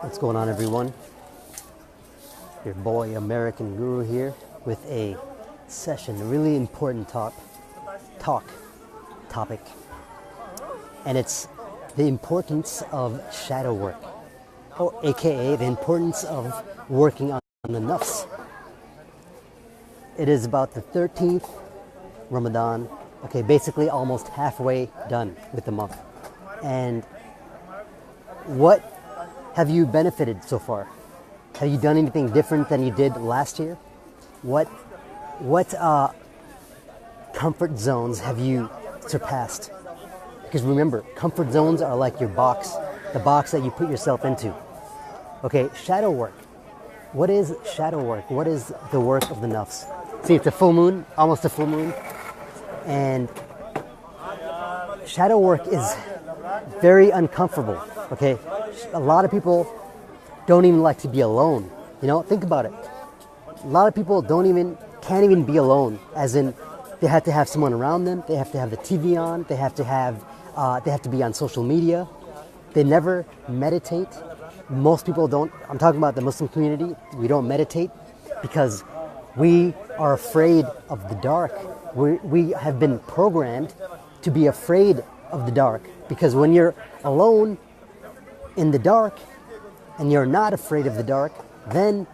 What's going on, everyone? Your boy American Guru here with a session, a really important topic, and it's the importance of shadow work, or aka the importance of working on the nafs. It is about the 13th Ramadan, basically almost halfway done with the month. And what have you benefited so far? Have you done anything different than you did last year? What comfort zones have you surpassed? Because remember, comfort zones are like your box, the box that you put yourself into. Okay, shadow work. What is shadow work? What is the work of the nafs? See, it's a full moon, almost a full moon. And shadow work is very uncomfortable, okay? A lot of people don't even like to be alone. Think about it. A lot of people can't even be alone, as in they have to have someone around them, they have to have the TV on, they have to be on social media. They never meditate. Most people don't. I'm talking about the Muslim community. We don't meditate because we are afraid of the dark. We have been programmed to be afraid of the dark, because when you're alone in the dark and you're not afraid of the dark, then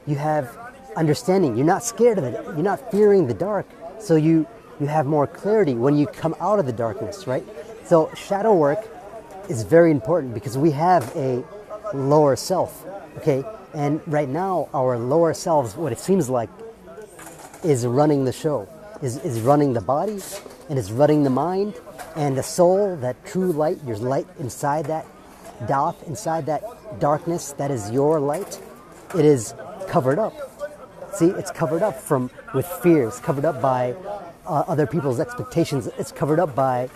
you have understanding. You're not scared of it. You're not fearing the dark. So you have more clarity when you come out of the darkness, right? So shadow work is very important because we have a lower self, okay? And right now, our lower selves, what it seems like, is running the show, is running the body, and is running the mind, and the soul, that true light, your light inside that doth, inside that darkness, that is your light. It is covered up. See, it's covered up with fear. It's covered up by other people's expectations. It's covered up by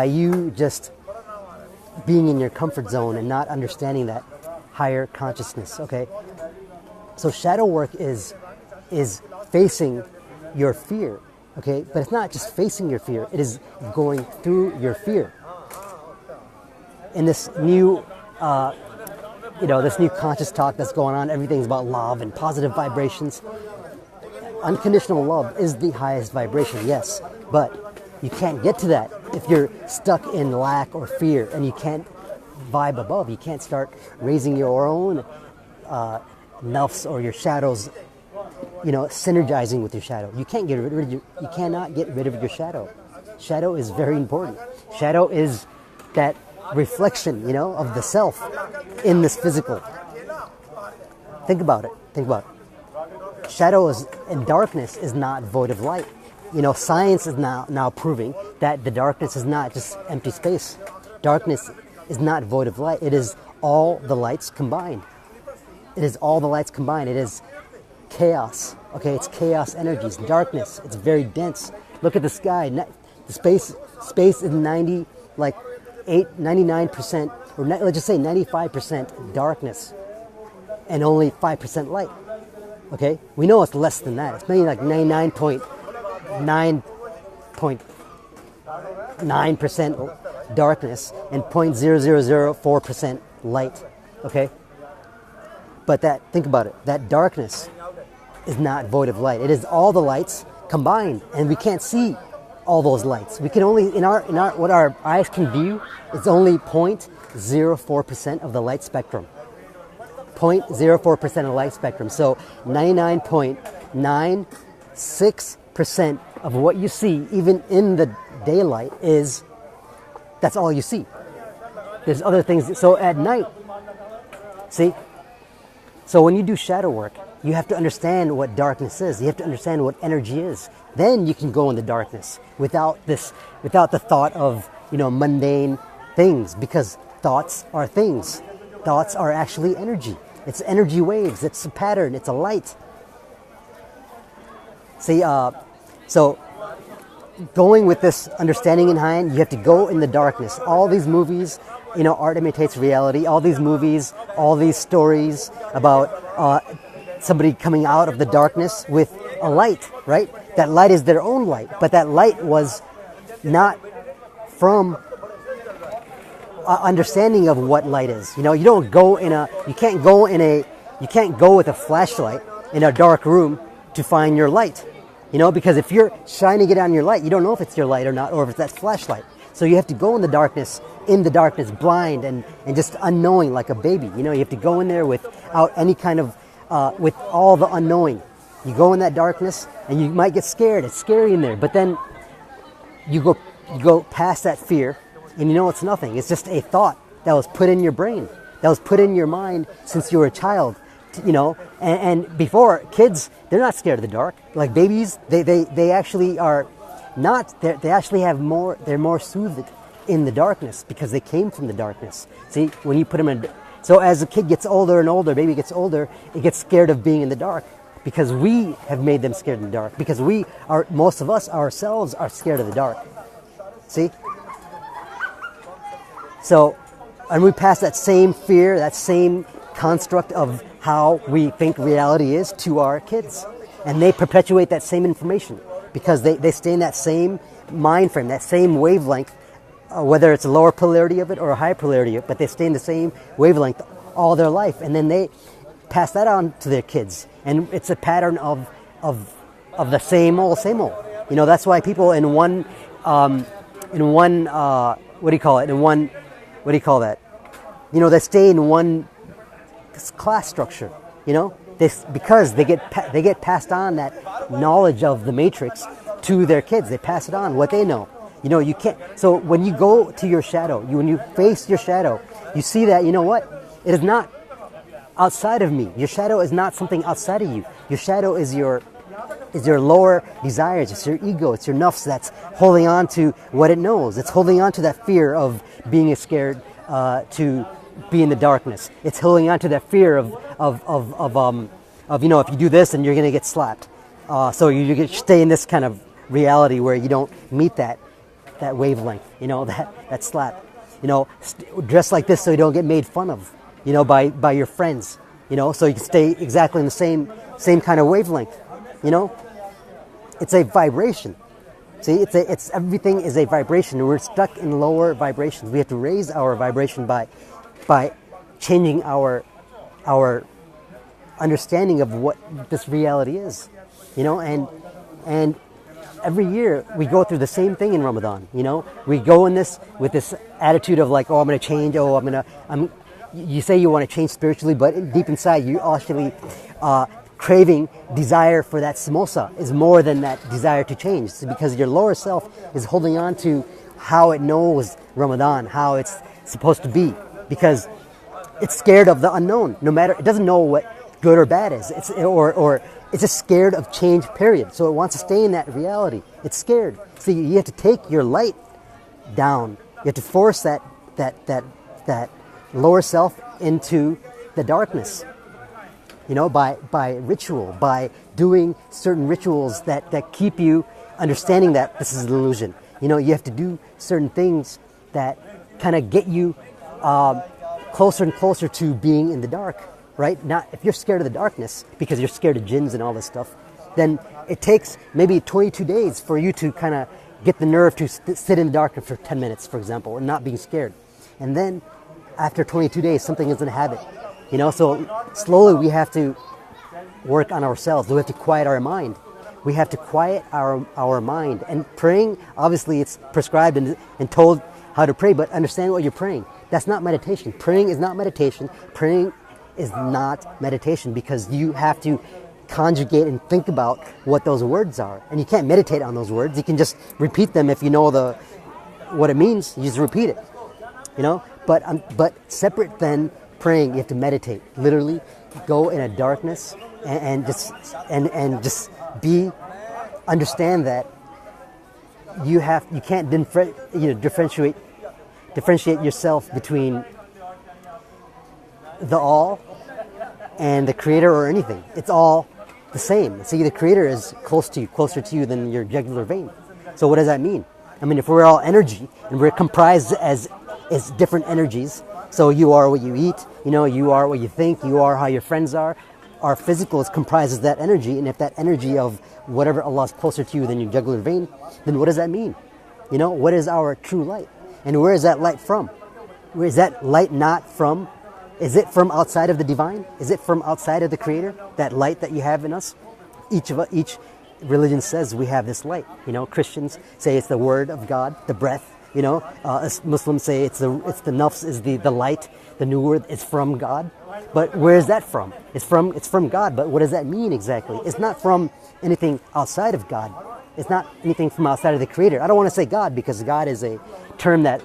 you just being in your comfort zone and not understanding that higher consciousness, okay? So shadow work is facing your fear, okay? But it's not just facing your fear, it is going through your fear. In this new, this new conscious talk that's going on, everything's about love and positive vibrations. Unconditional love is the highest vibration, yes, but you can't get to that if you're stuck in lack or fear, and you can't vibe above. You can't start raising your own nafs or your shadows, synergizing with your shadow. You cannot get rid of your shadow. Shadow is very important. Shadow is that reflection, of the self in this physical. Think about it. Shadow and darkness is not void of light. Science is now proving that the darkness is not just empty space. Darkness is not void of light. It is all the lights combined. It is chaos. Okay, it's chaos energies. Darkness. It's very dense. Look at the sky. The space is 99%, or let's just say 95% darkness, and only 5% light. Okay, we know it's less than that. It's maybe like 99.9% darkness and 0.0004% light. Okay, but think about it. That darkness is not void of light. It is all the lights combined, and we can't see all those lights. We can only what our eyes can view is only 0.04% of the light spectrum. 0.04% of the light spectrum. So 99.96% of what you see, even in the daylight, that's all you see. There's other things. So at night, see? So when you do shadow work, you have to understand what darkness is. You have to understand what energy is. Then you can go in the darkness without the thought of, mundane things, because thoughts are things. Thoughts are actually energy. It's energy waves. It's a pattern. It's a light. See, so going with this understanding in hand, you have to go in the darkness. All these movies, art imitates reality. All these movies, all these stories about somebody coming out of the darkness with a light, right? That light is their own light, but that light was not from understanding of what light is. You know, you don't go in a, you can't go with a flashlight in a dark room to find your light. You know, because if you're shining it on your light, you don't know if it's your light or not, or if it's that flashlight. So you have to go in the darkness, blind and just unknowing like a baby. You know, you have to go in there without any kind of, with all the unknowing. You go in that darkness and you might get scared. It's scary in there, but then you go past that fear and you know it's nothing. It's just a thought that was put in your brain, that was put in your mind since you were a child. You know, and before, kids, they're not scared of the dark. Like babies, they actually are not, they actually have more, they're more soothed in the darkness because they came from the darkness. See, when you put them in, so as a kid gets older and older, baby gets older, it gets scared of being in the dark because we have made them scared in the dark, because we are, most of us ourselves are scared of the dark. See? So, and we pass that same fear, that same construct of how we think reality is to our kids, and they perpetuate that same information because they stay in that same mind frame, that same wavelength, whether it's a lower polarity of it or a high polarity of it, but they stay in the same wavelength all their life, and then they pass that on to their kids, and it's a pattern of the same old. You know, that's why people in one what do you call that? You know, they stay in one class structure, you know, because they get passed on that knowledge of the matrix to their kids. They pass it on, what they know. You know, you can't, so when you go to your shadow, when you face your shadow, you see that, you know what, it is not outside of me. Your shadow is not something outside of you. Your shadow is your lower desires. It's your ego. It's your nafs that's holding on to what it knows. It's holding on to that fear of being scared to be in the darkness. It's holding on to that fear of you know, if you do this and you're going to get slapped. So you stay in this kind of reality where you don't meet that wavelength, you know, that slap. You know, dress like this so you don't get made fun of, you know, by your friends, you know, so you can stay exactly in the same kind of wavelength, you know. It's a vibration. See, it's everything is a vibration, and we're stuck in lower vibrations. We have to raise our vibration by changing our understanding of what this reality is, you know. And every year we go through the same thing in Ramadan. You know, we go in this with this attitude of like, oh, I'm going to change. Oh, you say you want to change spiritually, but deep inside you actually craving, desire for that samosa is more than that desire to change. It's because your lower self is holding on to how it knows Ramadan, how it's supposed to be, because it's scared of the unknown. No matter, it doesn't know what good or bad is. Or it's just scared of change, period. So it wants to stay in that reality. It's scared. So you have to take your light down. You have to force that lower self into the darkness. You know, by ritual, by doing certain rituals that keep you understanding that this is an illusion. You know, you have to do certain things that kind of get you closer and closer to being in the dark, right? Not if you're scared of the darkness because you're scared of jinns and all this stuff, then it takes maybe 22 days for you to kind of get the nerve to sit in the darkness for 10 minutes, for example, and not being scared. And then after 22 days, something is in habit. You know, so slowly we have to work on ourselves. We have to quiet our mind. We have to quiet our mind. And praying, obviously it's prescribed and told how to pray, but understand what you're praying. That's not meditation. Praying is not meditation. Praying is not meditation because you have to conjugate and think about what those words are. And you can't meditate on those words. You can just repeat them if you know what it means. You just repeat it, you know. But separate than praying, you have to meditate. Literally, go in a darkness and just understand that you can't differentiate yourself between the all and the creator or anything. It's all the same. See, the creator is closer to you than your jugular vein. So what does that mean? I mean, if we're all energy and we're comprised as different energies, so you are what you eat, you know, you are what you think, you are how your friends are. Our physical is comprised of that energy, and if that energy of whatever Allah is closer to you than your jugular vein, then what does that mean? You know, what is our true light? And where is that light from? Is that light not from, is it from outside of the divine? Is it from outside of the creator? That light that you have in us? Each religion says we have this light. Christians say it's the word of God, the breath. Muslims say it's the nafs is the light, the new word is from God. But where is that from? It's from God, but what does that mean exactly? It's not from anything outside of God. It's not anything from outside of the creator. I don't want to say God because God is a term that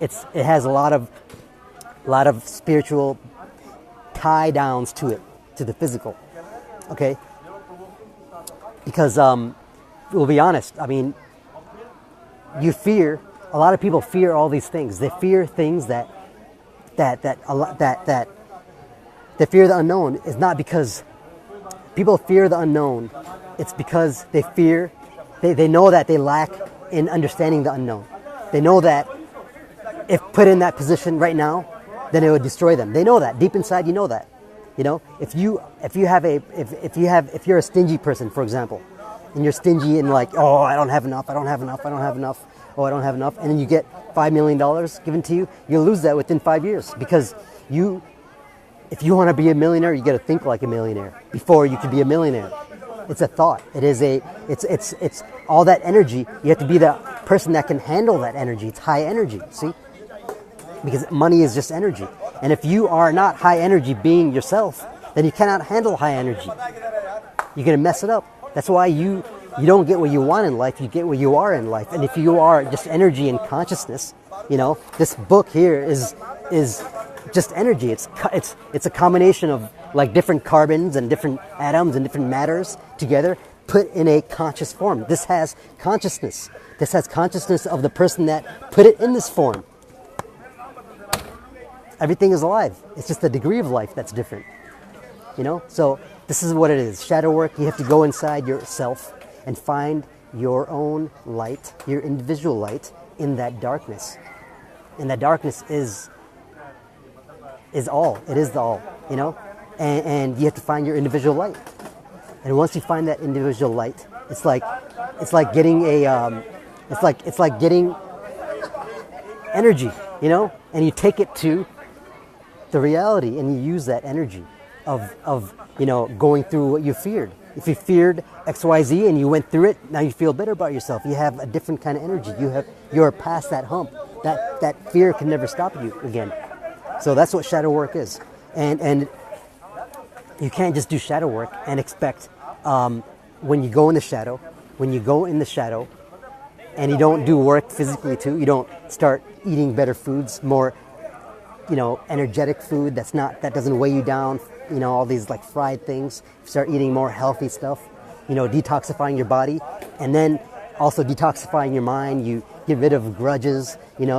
it has a lot of spiritual tie downs to it, to the physical. Okay? Because we'll be honest, a lot of people fear all these things. They fear things that they fear the unknown is not because people fear the unknown. It's because they know that they lack in understanding the unknown. They know that if put in that position right now, then it would destroy them. They know that deep inside. You know that. If you're a stingy person, for example, and you're stingy and like, oh, I don't have enough, oh, I don't have enough, and then you get $5 million given to you, you'll lose that within 5 years because if you want to be a millionaire, you got to think like a millionaire before you can be a millionaire. It's a thought. It's all that energy. You have to be the person that can handle that energy. It's high energy, see? Because money is just energy. And if you are not high energy being yourself, then you cannot handle high energy. You're going to mess it up. That's why you don't get what you want in life, you get what you are in life. And if you are just energy and consciousness, this book here is just energy. It's a combination of like different carbons and different atoms and different matters together put in a conscious form. This has consciousness. This has consciousness of the person that put it in this form. Everything is alive. It's just the degree of life that's different. So this is what it is. Shadow work, you have to go inside yourself and find your own light, your individual light in that darkness. And that darkness is all. It is the all, and you have to find your individual light. And once you find that individual light, it's like getting it's like getting energy, and you take it to the reality and you use that energy of going through what you feared. If you feared XYZ and you went through it, now you feel better about yourself. You have a different kind of energy. You're past that hump. That fear can never stop you again. So that's what shadow work is. And you can't just do shadow work and expect when you go in the shadow and you don't do work physically too, you don't start eating better foods, more energetic food that doesn't weigh you down, all these like fried things. Start eating more healthy stuff, detoxifying your body, and then also detoxifying your mind. You get rid of grudges, you deal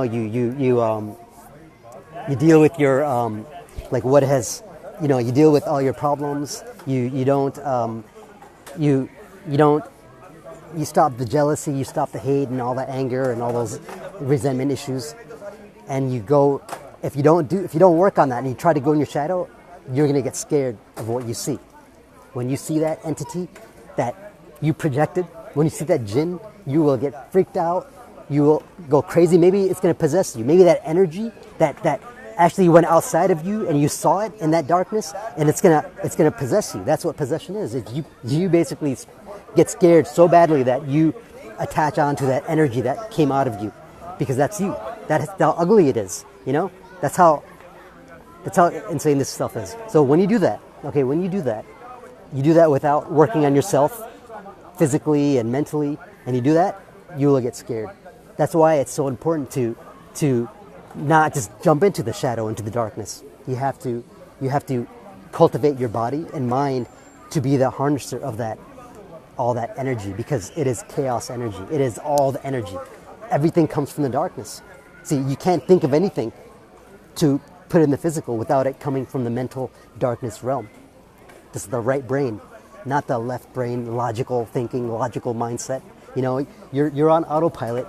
with your you deal with all your problems. You stop the jealousy, you stop the hate and all that anger and all those resentment issues, and you go. If you don't work on that and you try to go in your shadow, you're going to get scared of what you see. When you see that entity that you projected, when you see that jinn, you will get freaked out. You will go crazy. Maybe it's going to possess you. Maybe that energy that actually went outside of you and you saw it in that darkness, and it's gonna possess you. That's what possession is. If you basically get scared so badly that you attach onto that energy that came out of you, because that's you. That's how ugly it is. That's how insane this stuff is. So when you do that, you do that without working on yourself physically and mentally, and you do that, you will get scared. That's why it's so important to not just jump into the shadow, into the darkness. You have to cultivate your body and mind to be the harnesser of all that energy, because it is chaos energy. It is all the energy. Everything comes from the darkness. See, you can't think of anything to put in the physical without it coming from the mental darkness realm. This is the right brain, not the left brain, logical thinking, logical mindset. You're on autopilot.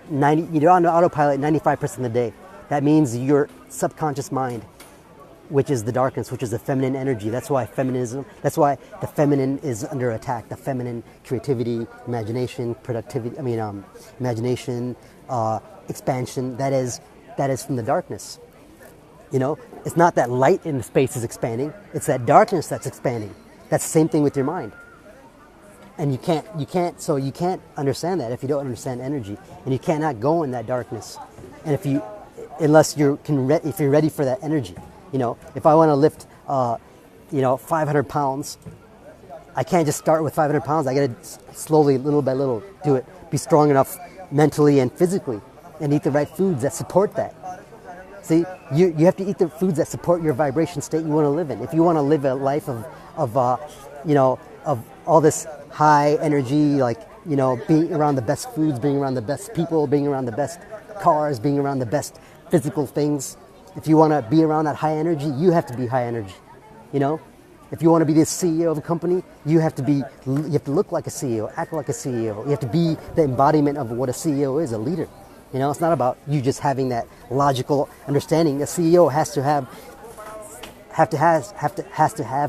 You're on autopilot 95% of the day. That means your subconscious mind, which is the darkness, which is the feminine energy. That's why the feminine is under attack. The feminine creativity, imagination, productivity. Imagination, expansion. That that is from the darkness. You know, it's not that light in the space is expanding, it's that darkness that's expanding. That's the same thing with your mind. And you can't understand that if you don't understand energy, and you cannot go in that darkness. And if you're ready for that energy, you know, if I want to lift, 500 pounds, I can't just start with 500 pounds. I got to slowly, little by little, do it. Be strong enough mentally and physically, and eat the right foods that support that. See, you have to eat the foods that support your vibration state you want to live in. If you want to live a life of all this high energy, like, you know, being around the best foods, being around the best people, being around the best cars, being around the best physical things. If you want to be around that high energy, you have to be high energy. You know, if you want to be the CEO of a company, you have to look like a CEO, act like a CEO. You have to be the embodiment of what a CEO is, a leader. You know, it's not about you just having that logical understanding. A CEO has to have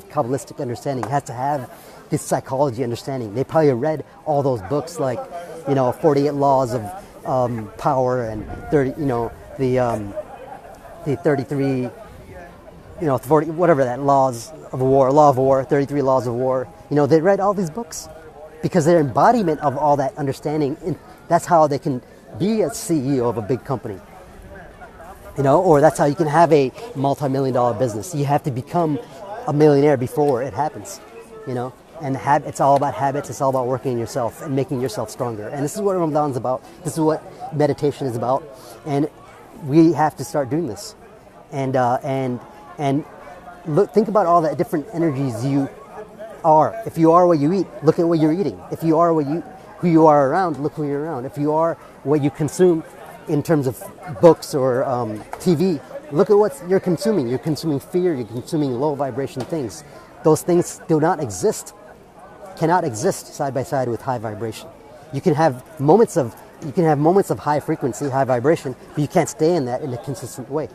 Kabbalistic understanding, has to have this psychology understanding. They probably read all those books, like, you know, 48 Laws of Power, and 30, you know, the 33, you know, 40, whatever that Law of War, 33 Laws of War. You know, they read all these books because they're embodiment of all that understanding. And that's how they can be a CEO of a big company. You know, or that's how you can have a multi-million-dollar business. You have to become a millionaire before it happens, you know. And it's all about habits. It's all about working on yourself and making yourself stronger. And this is what Ramadan's about. This is what meditation is about. And we have to start doing this. And look, think about all the different energies you are. If you are what you eat, look at what you're eating. If you are who you are around, look who you're around. If you are what you consume in terms of books or TV, look at what you're consuming. You're consuming fear. You're consuming low vibration things. Those things do not exist, cannot exist side by side with high vibration. You can have moments of high frequency, high vibration, but you can't stay in that in a consistent way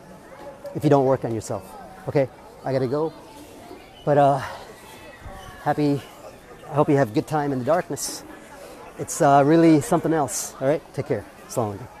if you don't work on yourself. Okay, I gotta go. But I hope you have a good time in the darkness. It's really something else. All right, take care. Assalamu alaikum.